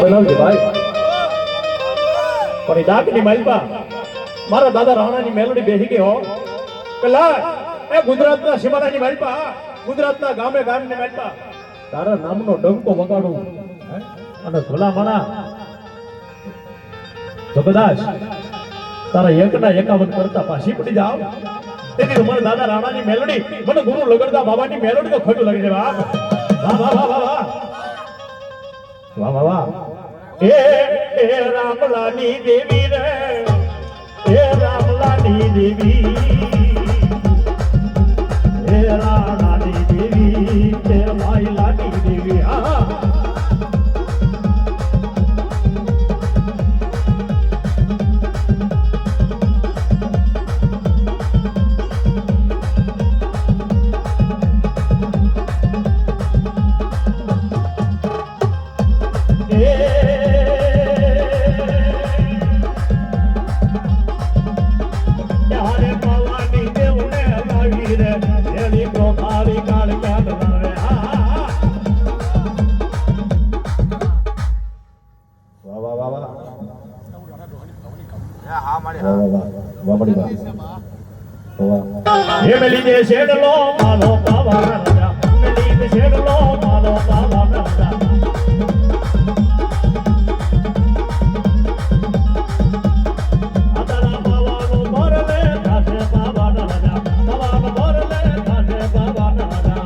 બનાવજે ભાઈ. પણ એ ડાકની માલપા મારા દાદા રાણાની મેલોડી બેહી ગઈ હો. કલા એ ગુજરાતના સીમાડાની માલપા, ગુજરાતના ગામે ગામની માલપા તારા નામનો ડંકો વગાડું અને ભલા મણા જગદાસ તારા એકના 51 કરતા પાછી પડી જાવ. તેથી મારા દાદા રાણાની મેલોડી મને ગુરુ લગડતા બાબાની મેલોડી તો ખોટું લાગે છે. વાહ વાહ વાહ વાહ વાહ વાહ વાહ વાહ. એ રામલાની દેવી રે, એ રામલાની દેવી, એ રાણાની દેવી, એ માયલાની દેવી. હા મેલી શેડલો માલો પાવા રાજા, મેલી શેડલો માલો પાવા રાજા. આતરા પાવાનો ભરલે થાશે પાવા રાજા, પાવાનો ભરલે થાશે પાવા રાજા.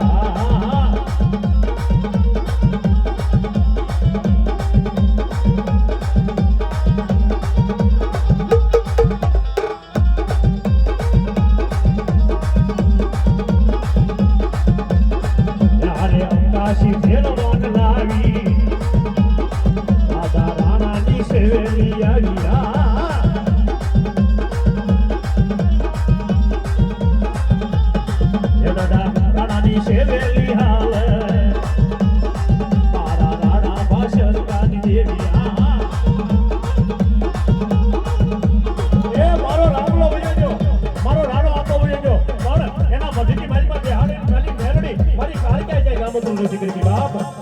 મારી કાળી ક્યાં જાય ગામ તું નથી કરી બાપ.